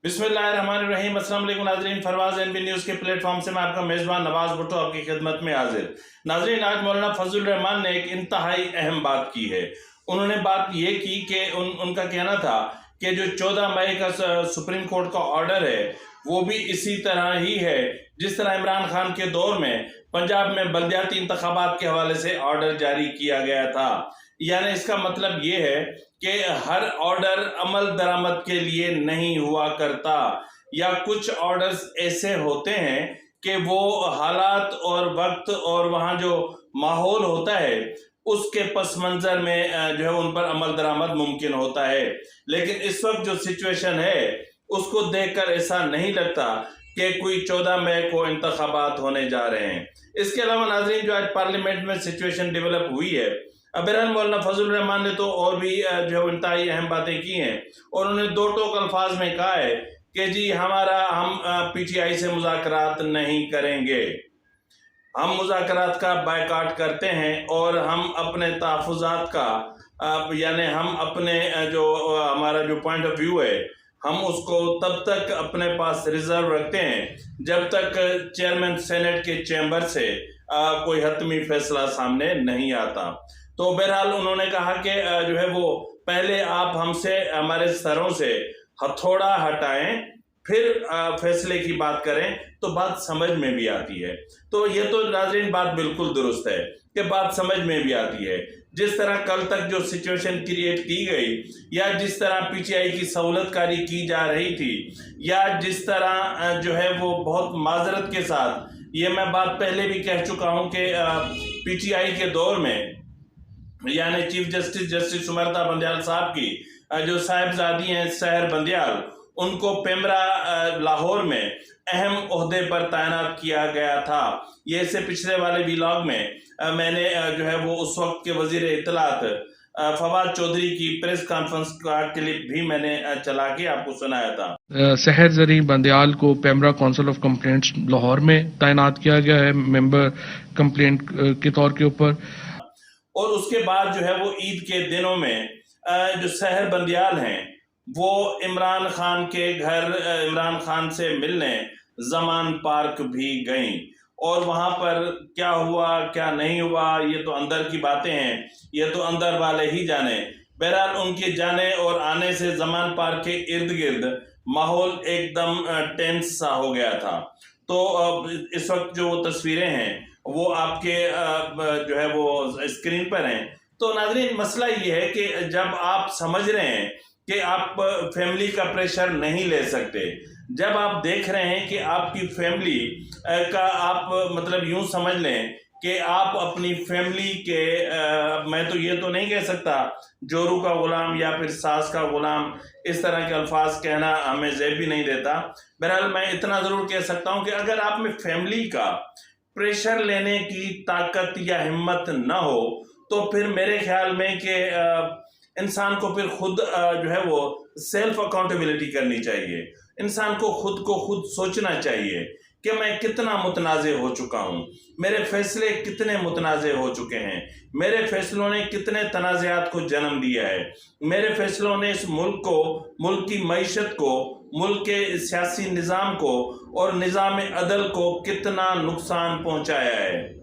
बिस्मिल्लाहिर्रहमानिर्रहीम। अस्सलाम वालेकुम नाजरीन, फरवाज एनबी न्यूज़ के प्लेटफॉर्म से मैं आपका मेज़बान नवाज भुट्टो आपकी खिदमत में हाजिर। नाजरीन, आज मौलाना फजलुर रहमान ने एक इंतहाई अहम बात की है। उन्होंने बात ये की कि उनका कहना था कि जो 14 मई का सुप्रीम कोर्ट का ऑर्डर है वो भी इसी तरह ही है जिस तरह इमरान खान के दौर में पंजाब में बल्दियाती इंतखाबात के हवाले से ऑर्डर जारी किया गया था। यानी इसका मतलब ये है कि हर ऑर्डर अमल दरामद के लिए नहीं हुआ करता, या कुछ ऑर्डर्स ऐसे होते हैं कि वो हालात और वक्त और वहाँ जो माहौल होता है उसके पस मंजर में जो है उन पर अमल दरामद मुमकिन होता है। लेकिन इस वक्त जो सिचुएशन है उसको देखकर ऐसा नहीं लगता कि कोई 14 मई को इंतखाबात होने जा रहे हैं। इसके अलावा नाजरीन, जो आज पार्लियामेंट में सिचुएशन डेवलप हुई है, बहरहाल मौलाना फजलुर रहमान ने तो और भी जो है इंतहाई अहम बातें की हैं और उन्होंने दो टोक अल्फाज में कहा है कि जी हम पीटीआई से मुज़ाकरात नहीं करेंगे, हम मुज़ाकरात का बायकाट करते हैं और हम अपने तहफ़्फ़ुज़ात का यानी हम अपने जो हमारा जो पॉइंट ऑफ व्यू है हम उसको तब तक अपने पास रिजर्व रखते हैं जब तक चेयरमैन सेनेट के चैम्बर से कोई हतमी फैसला सामने नहीं आता। तो बहरहाल उन्होंने कहा कि जो है वो पहले आप हमसे हमारे सरों से हथौड़ा हटाएं, फिर फैसले की बात करें तो बात समझ में भी आती है। तो ये तो नाज़रीन बात बिल्कुल दुरुस्त है कि बात समझ में भी आती है। जिस तरह कल तक जो सिचुएशन क्रिएट की गई या जिस तरह पीटीआई की सहूलतकारी की जा रही थी या जिस तरह जो है वो बहुत माजरत के साथ, ये मैं बात पहले भी कह चुका हूँ कि पीटीआई के दौर में यानी चीफ जस्टिस सुमरता बंदयाल साहब की जो साहिबजादी हैं सहर बंदयाल, उनको पेमरा लाहौर में अहम ओहदे पर तैनात किया गया था। ये इससे पिछले वाले व्लॉग में मैंने जो है वो उस वक्त के वजीर इत्तलात फवाद चौधरी की प्रेस कॉन्फ्रेंस का क्लिप भी मैंने चला के आपको सुनाया था। सहर जरी बंदयाल को PEMRA council of complaints Lahore में तैनात किया गया है मेंबर कंप्लेंट के तौर के ऊपर। और उसके बाद जो है वो ईद के दिनों में जो सहर बंदयाल हैं वो इमरान खान के घर इमरान खान से मिलने जमान पार्क भी गईं और वहाँ पर क्या हुआ क्या नहीं हुआ ये तो अंदर की बातें हैं, ये तो अंदर वाले ही जाने। बहरहाल उनके जाने और आने से जमान पार्क के इर्द गिर्द माहौल एकदम टेंस सा हो गया था। तो इस वक्त जो तस्वीरें हैं वो आपके जो है वो स्क्रीन पर हैं। तो नाज़रीन मसला ये है कि जब आप समझ रहे हैं कि आप फैमिली का प्रेशर नहीं ले सकते, जब आप देख रहे हैं कि आपकी फैमिली का आप मतलब यूं समझ लें कि आप अपनी फैमिली के मैं तो ये तो नहीं कह सकता जोरू का गुलाम या फिर सास का गुलाम, इस तरह के अल्फाज कहना हमें ज़ेब भी नहीं देता। बहरहाल मैं इतना ज़रूर कह सकता हूँ कि अगर आप में फैमिली का प्रेशर लेने की ताकत या हिम्मत न हो तो फिर मेरे ख्याल में कि इंसान को फिर खुद जो है वो सेल्फ अकाउंटेबिलिटी करनी चाहिए। इंसान को खुद सोचना चाहिए कि मैं कितना मुतनाज़े हो चुका हूँ, मेरे फैसले कितने मुतनाज़े हो चुके हैं, मेरे फैसलों ने कितने तनाज़ात को जन्म दिया है, मेरे फैसलों ने इस मुल्क को, मुल्क की मईशत को, मुल्क के सियासी निज़ाम को और निज़ाम अदल को कितना नुकसान पहुँचाया है।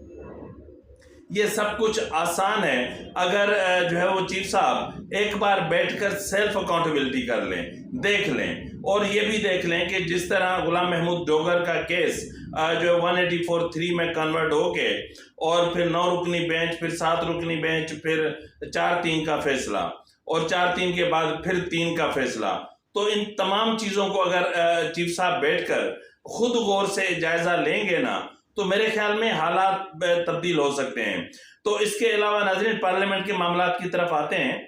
ये सब कुछ आसान है अगर जो है वो चीफ साहब एक बार बैठकर सेल्फ अकाउंटेबिलिटी कर लें, देख लें और ये भी देख लें कि जिस तरह गुलाम महमूद डोगर का केस जो 184(3) में कन्वर्ट हो के और फिर 9 रुकनी बेंच, फिर 7 रुकनी बेंच, फिर 4-3 का फैसला और 4-3 के बाद फिर 3 का फैसला। तो इन तमाम चीज़ों को अगर चीफ साहब बैठकर खुद गौर से जायज़ा लेंगे ना तो मेरे ख्याल में हालात तब्दील हो सकते हैं। तो इसके अलावा नाज़रीन पार्लियामेंट के मामलात की तरफ आते हैं,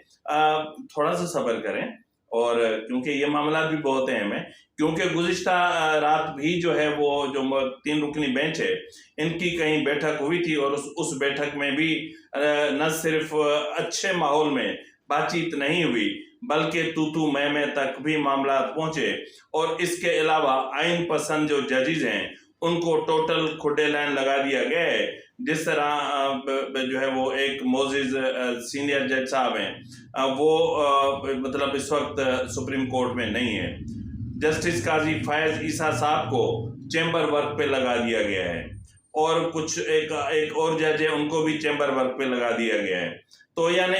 थोड़ा सा सब्र करें और क्योंकि ये मामला भी बहुत अहम है, क्योंकि गुज़िश्ता रात भी जो है वो जो 3 रुकनी बेंच है इनकी कहीं बैठक हुई थी और उस बैठक में भी न सिर्फ अच्छे माहौल में बातचीत नहीं हुई बल्कि तू मैं तक भी मामला पहुँचे और इसके अलावा आइन पसंद जो जजेज हैं उनको टोटल खुडे लाइन लगा दिया गया है। जिस तरह जो है वो एक मोजिज सीनियर जज साहब हैं वो मतलब इस वक्त सुप्रीम कोर्ट में नहीं है। जस्टिस काजी फैज ईसा साहब को चैम्बर वर्क पे लगा दिया गया है, और कुछ एक और जज है, उनको भी चैम्बर वर्क पे लगा दिया गया है। तो यानी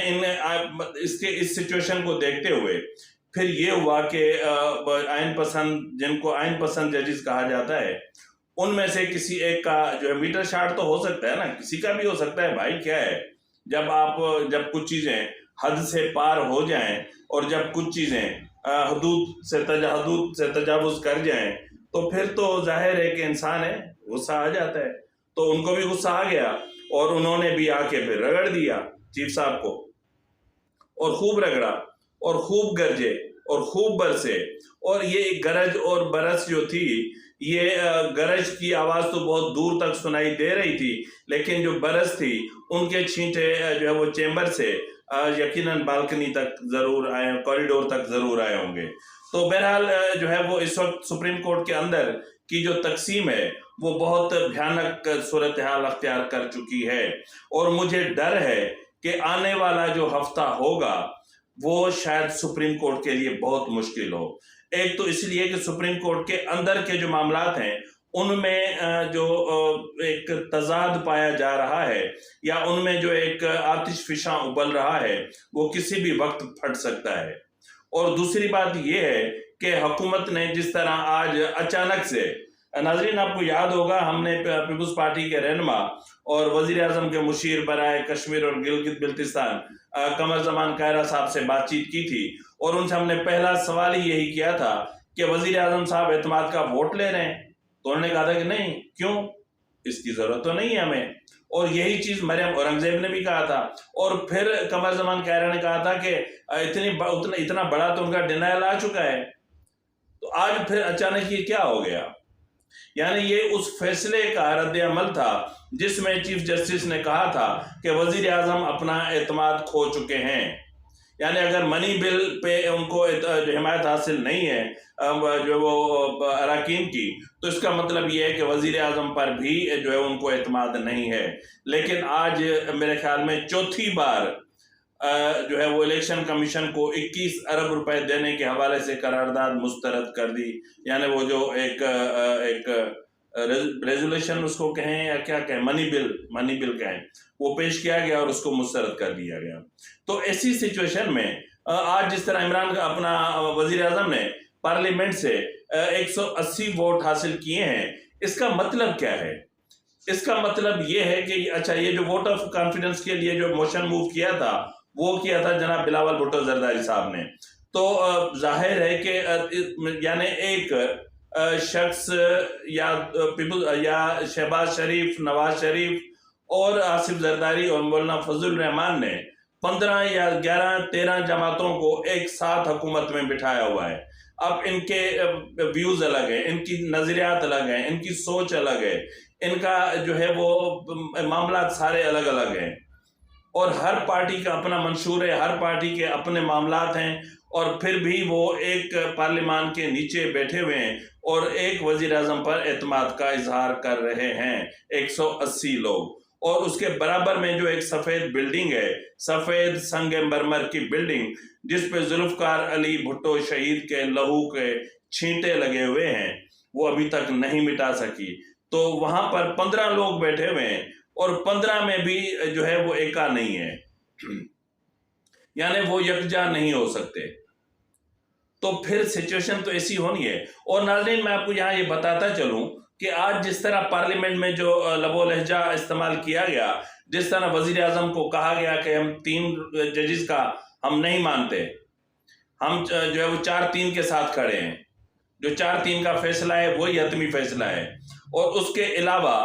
इस सिचुएशन को देखते हुए फिर ये हुआ कि आइन पसंद, जिनको आइन पसंद जजेस कहा जाता है, उनमें से किसी एक का जो है मीटर शार्ट तो हो सकता है ना, किसी का भी हो सकता है भाई, क्या है, जब कुछ चीज़ें हद से पार हो जाएं और जब कुछ चीज़ें हदूद से तजावुज़ कर जाएं, तो फिर तो जाहिर है कि इंसान है, गुस्सा आ जाता है। तो उनको भी गुस्सा आ गया और उन्होंने भी आके फिर रगड़ दिया चीफ साहब को, और खूब रगड़ा और खूब गरजे और खूब बरसे। और ये गरज और बरस जो थी, ये गरज की आवाज़ तो बहुत दूर तक सुनाई दे रही थी, लेकिन जो बरस थी उनके छींटे जो है वो चैम्बर से यकीनन बालकनी तक ज़रूर आए, कॉरिडोर तक ज़रूर आए होंगे। तो बहरहाल जो है वो इस वक्त सुप्रीम कोर्ट के अंदर की जो तकसीम है वो बहुत भयानक सूरत हाल अख्तियार कर चुकी है, और मुझे डर है कि आने वाला जो हफ्ता होगा वो शायद सुप्रीम कोर्ट के लिए बहुत मुश्किल हो। एक तो इसलिए कि सुप्रीम कोर्ट के अंदर के जो मामलात हैं उनमें जो एक तजाद पाया जा रहा है, या उनमें जो एक आतिश फिशा उबल रहा है, वो किसी भी वक्त फट सकता है। और दूसरी बात ये है कि हुकूमत ने जिस तरह आज अचानक से, नाज़रीन आपको याद होगा, हमने पीपल्स पार्टी के रहनुमा और वज़ीर आज़म के मुशीर बराए कश्मीर और गिलगित बिल्तिस्तान कमर ज़मान कायरा साहब से बातचीत की थी, और उनसे हमने पहला सवाल ही यही किया था कि वज़ीर आज़म साहब एतमाद का वोट ले रहे हैं, तो उन्होंने कहा था कि नहीं, क्यों, इसकी ज़रूरत तो नहीं है हमें। और यही चीज़ मरियम औरंगज़ेब ने भी कहा था, और फिर कमर ज़मान कायरा ने कहा था कि इतना बड़ा तो उनका डिनायल आ चुका है। तो आज फिर अचानक ये क्या हो गया? यानी ये उस फैसले का रद्द अमल था जिसमें चीफ जस्टिस ने कहा था कि वज़ीर आज़म अपना एतमाद खो चुके हैं। यानी अगर मनी बिल पे उनको हिमायत हासिल नहीं है जो वो अरकान की, तो इसका मतलब ये है कि वज़ीर आज़म पर भी जो है उनको एतमाद नहीं है। लेकिन आज मेरे ख्याल में चौथी बार जो है वो इलेक्शन कमीशन को 21 अरब रुपए देने के हवाले से करारदाद मुस्तरद कर दी। यानी वो जो एक रेजोल्यूशन उसको कहें या क्या कहें, मनी बिल कहें, वो पेश किया गया और उसको मुस्तरद कर दिया गया। तो ऐसी सिचुएशन में आज जिस तरह इमरान का अपना वज़ीर आज़म ने पार्लियामेंट से 180 वोट हासिल किए हैं, इसका मतलब क्या है? इसका मतलब ये है कि अच्छा, ये जो वोट ऑफ कॉन्फिडेंस के लिए जो मोशन मूव किया था वो किया था जनाब बिलावल भुट्टो जरदारी साहब ने। तो जाहिर है कि यानी एक शख्स या शहबाज शरीफ, नवाज शरीफ और आसिफ जरदारी और मौलाना फजल रहमान ने 15 या 11, 13 जमातों को एक साथ हुकूमत में बिठाया हुआ है। अब इनके व्यूज अलग हैं, इनकी नजरियात अलग हैं, इनकी सोच अलग है, इनका जो है वो मामला सारे अलग अलग हैं, और हर पार्टी का अपना मंशूर है, हर पार्टी के अपने मामलात हैं, और फिर भी वो एक पार्लियामान के नीचे बैठे हुए हैं और एक वजीर आज़म पर एतमाद का इजहार कर रहे हैं 180 लोग। और उसके बराबर में जो एक सफ़ेद बिल्डिंग है, सफ़ेद संगे मरमर की बिल्डिंग, जिस पे जुल्फ़कार अली भुट्टो शहीद के लहू के छींटे लगे हुए हैं, वो अभी तक नहीं मिटा सकी। तो वहाँ पर 15 लोग बैठे हुए हैं और 15 में भी जो है वो एका नहीं है, यानी वो यकजा नहीं हो सकते। तो फिर सिचुएशन तो ऐसी होनी है। और नाज़रीन मैं आपको यहाँ ये बताता चलूँ कि आज जिस तरह पार्लियामेंट में जो लबो लहजा इस्तेमाल किया गया, जिस तरह वज़ीर आज़म को कहा गया कि हम 3 जजेस का हम नहीं मानते, हम जो है वो 4-3 के साथ खड़े हैं, जो 4-3 का फैसला है वही हतमी फैसला है। और उसके अलावा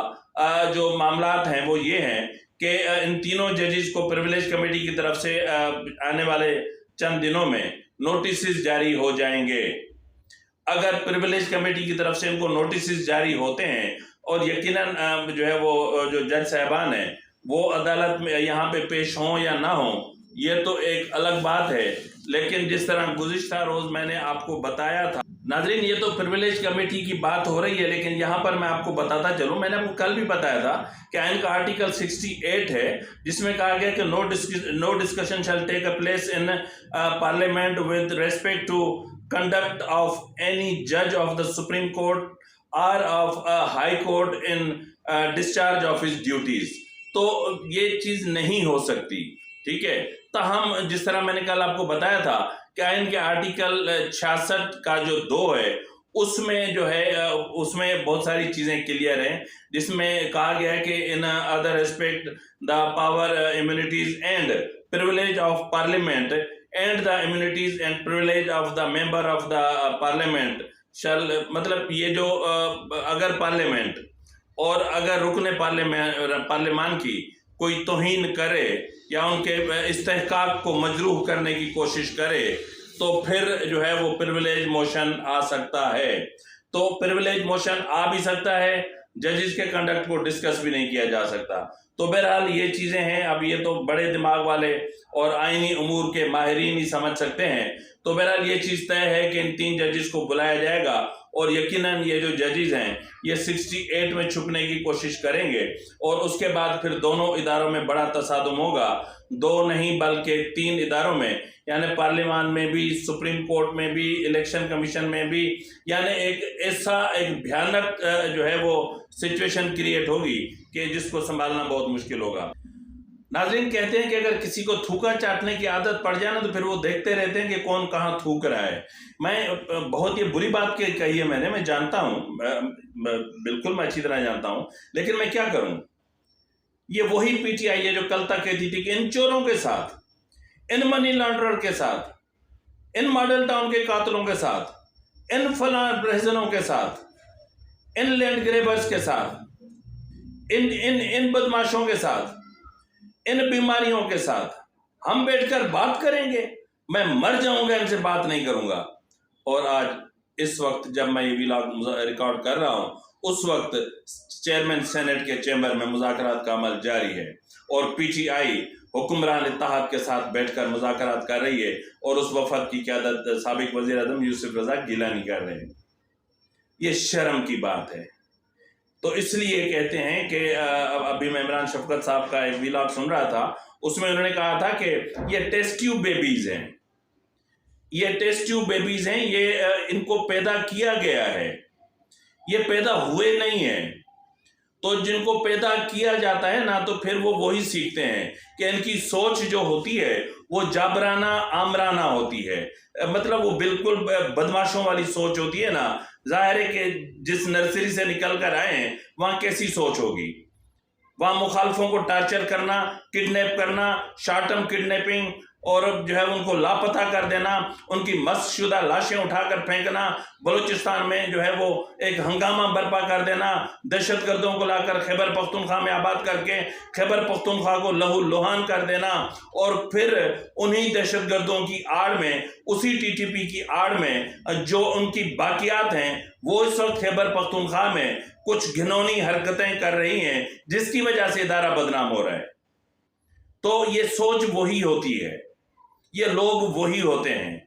जो मामलात हैं वो ये हैं कि इन तीनों जजेस को प्रिविलेज कमेटी की तरफ से आने वाले चंद दिनों में नोटिस जारी हो जाएंगे। अगर प्रिविलेज कमेटी की तरफ से इनको नोटिस जारी होते हैं और यकीनन जो है वो जो जज साहबान हैं वो अदालत में यहाँ पे पेश हों या ना हों, ये तो एक अलग बात है। लेकिन जिस तरह गुज़िश्ता रोज़ मैंने आपको बताया था, नाज़रीन ये तो प्रिविलेज कमेटी की बात हो रही है, लेकिन यहाँ पर मैं आपको बताता चलूँ, मैंने आपको कल भी बताया था कि आइन का आर्टिकल 68 है, जिसमें कहा गया कि no discussion shall take a place in parliament with respect to conduct of any judge of the Supreme Court or of a High Court in discharge of his duties. تو یہ چیز نہیں ہو سکتی، ٹھیک ہے. تاہم جس طرح میں نے کل آپ کو بتایا تھا کہ آئین کے آرٹیکل 66 کا جو 2 ہے اس میں جو ہے اس میں بہت ساری چیزیں کلیئر ہیں، جس میں کہا گیا ہے کہ in other respect the power immunities and privilege of parliament and the immunities and privilege of the member of the parliament shall, مطلب یہ جو اگر پارلیمنٹ اور اگر رکن پارلیمان کی کوئی توہین کرے یا ان کے استحقاق کو مجروح کرنے کی کوشش کرے تو پھر جو ہے وہ پریولیج موشن آ سکتا ہے. تو پریولیج موشن آ بھی سکتا ہے، ججز کے کنڈکٹ کو ڈسکس بھی نہیں کیا جا سکتا. تو بہرحال یہ چیزیں ہیں. اب یہ تو بڑے دماغ والے اور آئینی امور کے ماہرین ہی سمجھ سکتے ہیں. تو بہرحال یہ چیز طے ہے کہ ان 3 ججز کو بلایا جائے گا، اور یقیناً یہ جو ججز ہیں یہ 68 میں چھپنے کی کوشش کریں گے، اور اس کے بعد پھر دونوں اداروں میں بڑا تصادم ہوگا. 2 نہیں بلکہ 3 اداروں میں، یعنی پارلیمان میں بھی، سپریم کورٹ میں بھی، الیکشن کمیشن میں بھی، یعنی ایک ایسا ایک بھیانک جو ہے وہ سچویشن کریٹ ہوگی کہ جس کو سنبھالنا بہت مشکل ہوگا. ناظرین کہتے ہیں کہ اگر کسی کو تھوکا چاٹنے کی عادت پڑ جائے نا تو پھر وہ دیکھتے رہتے ہیں کہ کون کہاں تھوک رہا ہے. میں بہت یہ بری بات کہی ہے میں جانتا ہوں، بالکل میں اچھی طرح جانتا ہوں، لیکن میں کیا کروں. یہ وہی پی ٹی آئی ہے جو کل تک کہتی تھی کہ ان چوروں کے ساتھ، ان منی لانڈرر کے ساتھ، ان ماڈل ٹاؤن کے قاتلوں کے ساتھ، ان فلاں پریزنوں کے ساتھ، ان لینڈ گریبرز کے ساتھ، ان بدماشوں کے ساتھ، ان بیماریوں کے ساتھ ہم بیٹھ کر بات کریں گے. میں مر جاؤں گا ان سے بات نہیں کروں گا. اور آج اس وقت جب میں یہ ویلاگ ریکارڈ کر رہا ہوں اس وقت چیئرمین سینٹ کے چیمبر میں مذاکرات کا عمل جاری ہے، اور پی ٹی آئی حکمران اتحاد کے ساتھ بیٹھ کر مذاکرات کر رہی ہے، اور اس وفد کی قیادت سابق وزیر اعظم یوسف رضا گیلانی کر رہے ہیں. یہ شرم کی بات ہے. تو اس لیے کہتے ہیں کہ ابھی میں عمران شفقت صاحب کا ایک ویلاگ سن رہا تھا، اس میں انہوں نے کہا تھا کہ یہ ٹیسٹ ٹیوب بیبیز ہیں، یہ ٹیسٹ ٹیوب بیبیز ہیں، یہ ان کو پیدا کیا گیا ہے، یہ پیدا ہوئے نہیں ہیں. تو جن کو پیدا کیا جاتا ہے نا تو پھر وہ وہی سیکھتے ہیں کہ ان کی سوچ جو ہوتی ہے وہ جابرانہ آمرانہ ہوتی ہے، مطلب وہ بالکل بدماشوں والی سوچ ہوتی ہے نا. ظاہر ہے کہ جس نرسری سے نکل کر آئے ہیں وہاں کیسی سوچ ہوگی. وہاں مخالفوں کو ٹارچر کرنا، کڈنیپ کرنا، شارٹ ٹرم کڈنیپنگ، اور جو ہے ان کو لاپتہ کر دینا، ان کی مسخ شدہ لاشیں اٹھا کر پھینکنا، بلوچستان میں جو ہے وہ ایک ہنگامہ برپا کر دینا، دہشت گردوں کو لا کر خیبر پختونخوا میں آباد کر کے خیبر پختونخوا کو لہو لوہان کر دینا، اور پھر انہی دہشت گردوں کی آڑ میں، اسی ٹی ٹی پی کی آڑ میں جو ان کی باقیات ہیں وہ اس وقت خیبر پختونخوا میں کچھ گھنونی حرکتیں کر رہی ہیں جس کی وجہ سے ادارہ بدنام ہو رہا ہے. تو یہ سوچ وہی ہوتی ہے، یہ لوگ وہی ہوتے ہیں،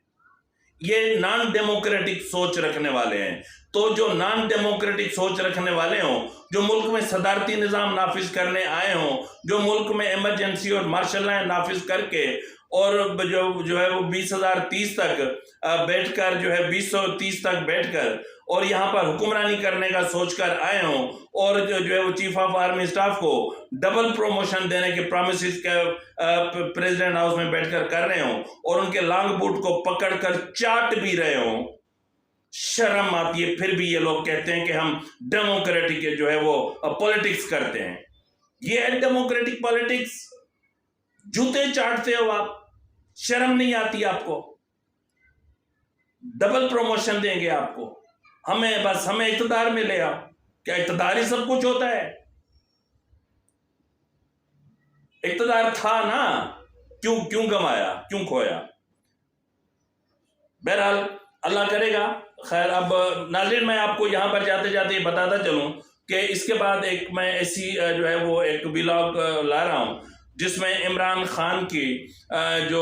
یہ نان ڈیموکریٹک سوچ رکھنے والے ہیں. تو جو نان ڈیموکریٹک سوچ رکھنے والے ہوں، جو ملک میں صدارتی نظام نافذ کرنے آئے ہوں، جو ملک میں ایمرجنسی اور مارشل لا نافذ کر کے اور جو ہے وہ 20,030 تک بیٹھ کر جو ہے 2030 تک بیٹھ کر اور یہاں پر حکمرانی کرنے کا سوچ کر آئے ہوں، اور جو ہے وہ چیف آف آرمی سٹاف کو ڈبل پروموشن دینے کے پرومیسز کے پریزیڈنٹ ہاؤس میں بیٹھ کر رہے ہوں، اور ان کے لانگ بوٹ کو پکڑ کر چاٹ بھی رہے ہوں. شرم آتی ہے. پھر بھی یہ لوگ کہتے ہیں کہ ہم ڈیموکریٹک جو ہے وہ پولیٹکس کرتے ہیں. یہ ہے ڈیموکریٹک پولیٹکس. جوتے چاٹتے ہو آپ، شرم نہیں آتی آپ کو. ڈبل پروموشن دیں گے آپ کو، ہمیں اقتدار میں لے آؤ. کیا اقتدار ہی سب کچھ ہوتا ہے؟ اقتدار تھا نا، کیوں گمایا، کیوں کھویا؟ بہرحال اللہ کرے گا خیر. اب ناظرین میں آپ کو یہاں پر جاتے جاتے یہ بتاتا چلوں کہ اس کے بعد ایک میں ایسی جو ہے وہ ایک ویلاگ لا رہا ہوں جس میں عمران خان کی جو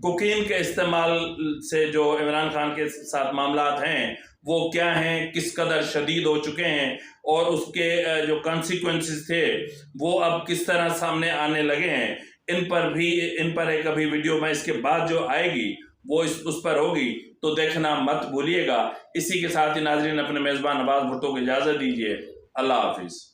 کوکین کے استعمال سے جو عمران خان کے ساتھ معاملات ہیں وہ کیا ہیں، کس قدر شدید ہو چکے ہیں، اور اس کے جو کانسیکوینسز تھے وہ اب کس طرح سامنے آنے لگے ہیں. ان پر ایک ابھی ویڈیو میں اس کے بعد جو آئے گی وہ اس پر ہوگی تو دیکھنا مت بھولیے گا۔ اسی کے ساتھ ہی ناظرین اپنے میزبان نواز بھٹو کو اجازت دیجیے۔ اللہ حافظ۔